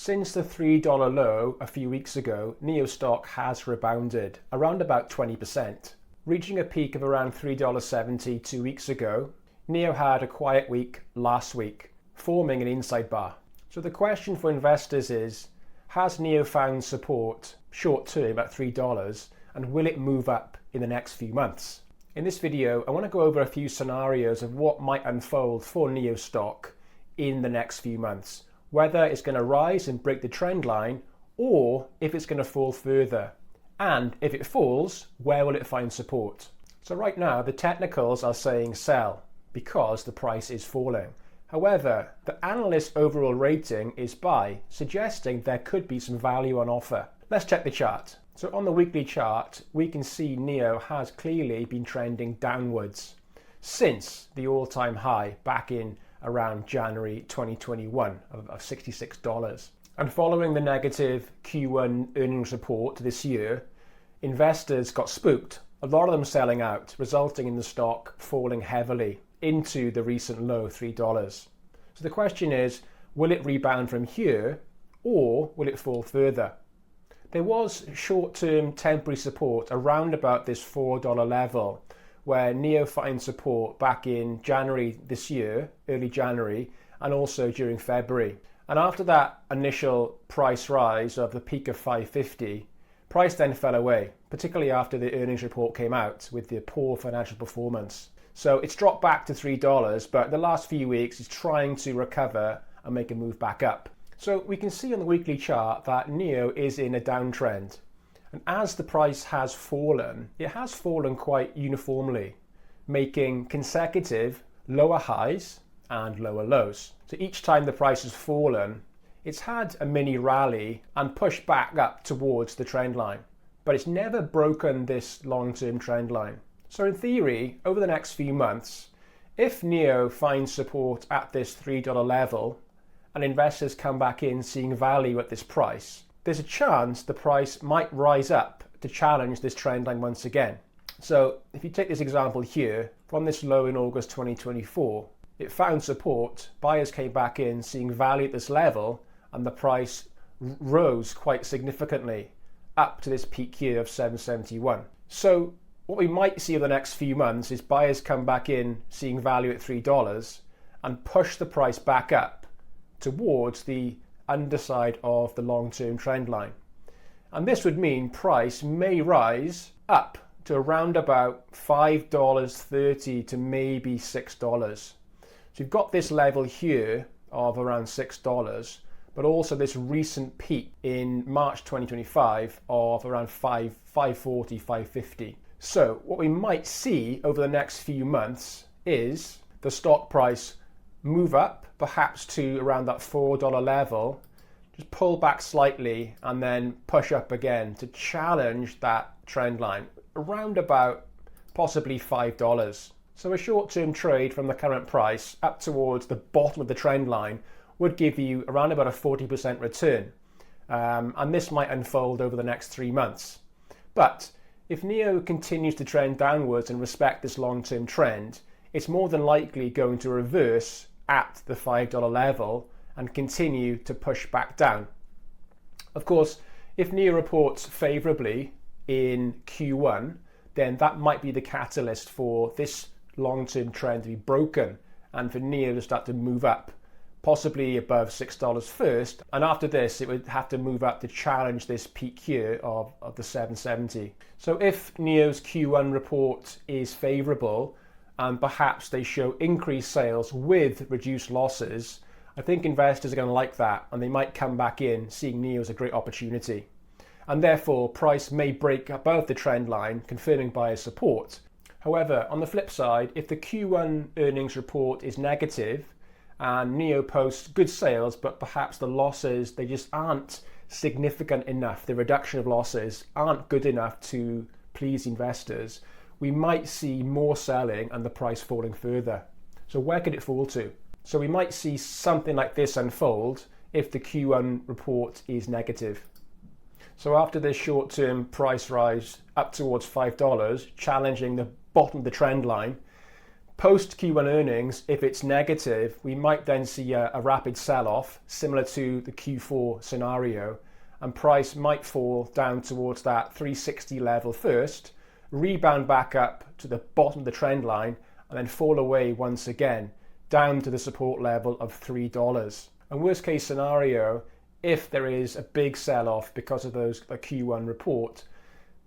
Since the $3 low a few weeks ago, NIO stock has rebounded around about 20%, reaching a peak of around $3.70 2 weeks ago. NIO had a quiet week last week, forming an inside bar. So the question for investors is, has NIO found support short term at $3 and will it move up in the next few months? In this video, I want to go over a few scenarios of what might unfold for NIO stock in the next few months, whether it's going to rise and break the trend line or if it's going to fall further. And if it falls, where will it find support? So right now, the technicals are saying sell because the price is falling. However, the analyst overall rating is buy, suggesting there could be some value on offer. Let's check the chart. So on the weekly chart, we can see NIO has clearly been trending downwards since the all-time high back in around January 2021 of $66. And following the negative Q1 earnings report this year, investors got spooked, a lot of them selling out, resulting in the stock falling heavily into the recent low $3. So the question is, will it rebound from here or will it fall further? There was short-term temporary support around about this $4 level where NIO found support back in January this year, early January, and also during February. And after that initial price rise of the peak of $5.50, price then fell away, particularly after the earnings report came out with the poor financial performance. So it's dropped back to $3, but the last few weeks it's trying to recover and make a move back up. So we can see on the weekly chart that NIO is in a downtrend. And as the price has fallen, it has fallen quite uniformly, making consecutive lower highs and lower lows. So each time the price has fallen, it's had a mini rally and pushed back up towards the trend line. But it's never broken this long-term trend line. So in theory, over the next few months, if NIO finds support at this $3 level and investors come back in seeing value at this price, there's a chance the price might rise up to challenge this trend line once again. So if you take this example here, from this low in August 2024, it found support, buyers came back in seeing value at this level, and the price rose quite significantly up to this peak here of 771. So what we might see over the next few months is buyers come back in seeing value at $3 and push the price back up towards the underside of the long-term trend line. And this would mean price may rise up to around about $5.30 to maybe $6. So you've got this level here of around $6, but also this recent peak in March 2025 of around $5.40, $5.50. So what we might see over the next few months is the stock price move up perhaps to around that $4 level, just pull back slightly and then push up again to challenge that trend line around about possibly $5. So a short-term trade from the current price up towards the bottom of the trend line would give you around about a 40% return. And this might unfold over the next 3 months. But if NIO continues to trend downwards and respect this long-term trend, it's more than likely going to reverse at the $5 level and continue to push back down. Of course, if NIO reports favorably in Q1, then that might be the catalyst for this long-term trend to be broken and for NIO to start to move up, possibly above $6 first, and after this it would have to move up to challenge this peak here of the 770. So if NIO's Q1 report is favorable and perhaps they show increased sales with reduced losses, I think investors are going to like that and they might come back in seeing NIO as a great opportunity. And therefore price may break above the trend line, confirming buyer support. However, on the flip side, if the Q1 earnings report is negative and NIO posts good sales, but perhaps the losses, they just aren't significant enough, the reduction of losses aren't good enough to please investors, we might see more selling and the price falling further. So where could it fall to? So we might see something like this unfold if the Q1 report is negative. So after this short-term price rise up towards $5, challenging the bottom of the trend line, Post Q1 earnings, if it's negative, we might then see a rapid sell-off similar to the Q4 scenario, and price might fall down towards that 360 level first, rebound back up to the bottom of the trend line, and then fall away once again down to the support level of $3. And worst case scenario, if there is a big sell-off because of the Q1 report,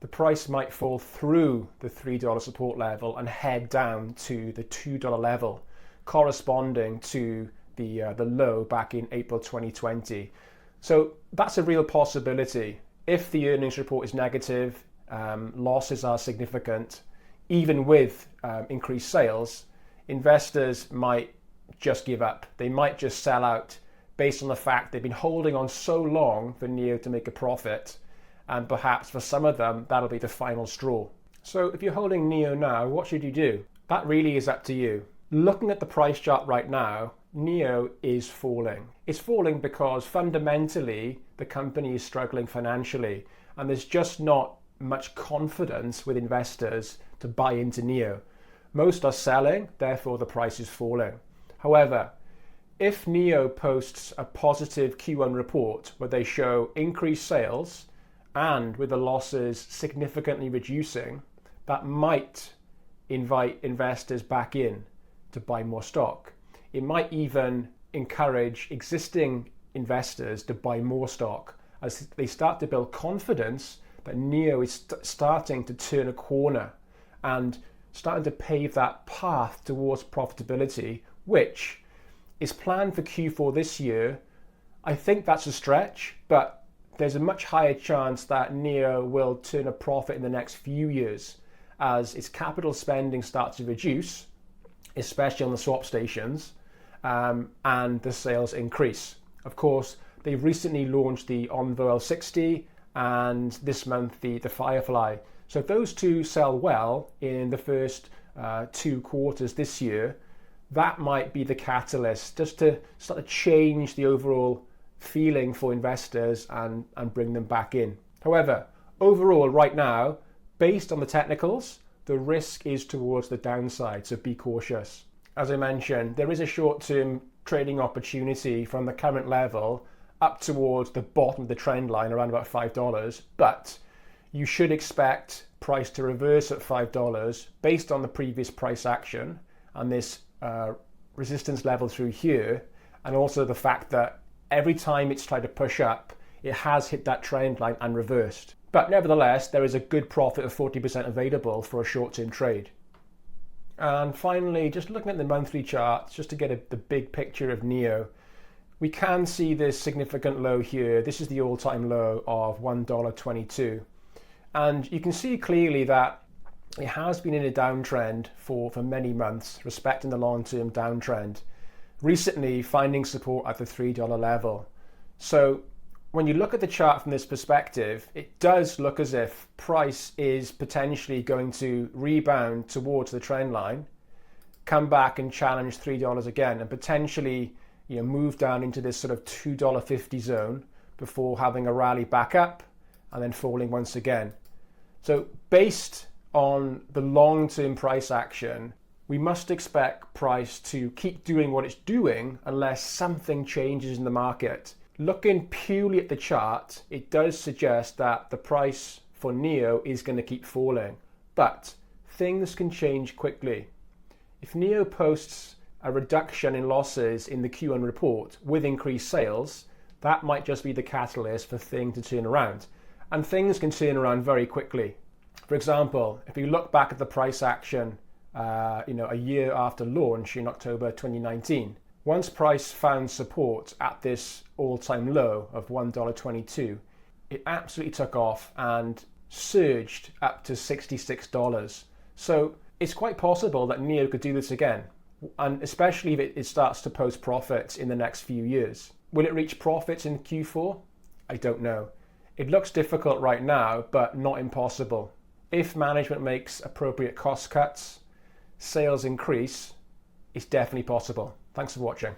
the price might fall through the $3 support level and head down to the $2 level, corresponding to the low back in April 2020. So that's a real possibility. If the earnings report is negative, losses are significant, even with increased sales, investors might just give up. They might just sell out based on the fact they've been holding on so long for NIO to make a profit. And perhaps for some of them, that'll be the final straw. So if you're holding NIO now, what should you do? That really is up to you. Looking at the price chart right now, NIO is falling. It's falling because fundamentally the company is struggling financially, and there's just not much confidence with investors to buy into NIO. Most are selling, therefore the price is falling. However, if NIO posts a positive Q1 report where they show increased sales, and with the losses significantly reducing, that might invite investors back in to buy more stock. It might even encourage existing investors to buy more stock as they start to build confidence that NIO is starting to turn a corner and starting to pave that path towards profitability, which is planned for Q4 this year. I think that's a stretch, but there's a much higher chance that NIO will turn a profit in the next few years as its capital spending starts to reduce, especially on the swap stations, and the sales increase. Of course, they've recently launched the Envoy L60 and this month the Firefly. So if those two sell well in the first 2 quarters this year, that might be the catalyst just to start to change the overall feeling for investors and bring them back in. However, overall right now, based on the technicals, the risk is towards the downside, so be cautious. As I mentioned, there is a short-term trading opportunity from the current level up towards the bottom of the trend line around about $5, but you should expect price to reverse at $5 based on the previous price action and this resistance level through here, and also the fact that every time it's tried to push up, it has hit that trend line and reversed. But nevertheless, there is a good profit of 40% available for a short-term trade. And finally, just looking at the monthly charts, just to get the big picture of NIO, we can see this significant low here. This is the all-time low of $1.22. And you can see clearly that it has been in a downtrend for many months, respecting the long-term downtrend. Recently finding support at the $3 level. So when you look at the chart from this perspective, it does look as if price is potentially going to rebound towards the trend line, come back and challenge $3 again, and potentially move down into this sort of $2.50 zone before having a rally back up and then falling once again. So based on the long-term price action, we must expect price to keep doing what it's doing unless something changes in the market. Looking purely at the chart, it does suggest that the price for NIO is going to keep falling, but things can change quickly. If NIO posts a reduction in losses in the Q1 report with increased sales, that might just be the catalyst for things to turn around. And things can turn around very quickly. For example, if you look back at the price action a year after launch in October 2019. Once price found support at this all-time low of $1.22, it absolutely took off and surged up to $66. So it's quite possible that NIO could do this again, and especially if it starts to post profits in the next few years. Will it reach profits in Q4? I don't know. It looks difficult right now, but not impossible. If management makes appropriate cost cuts, sales increase, it's definitely possible. Thanks for watching.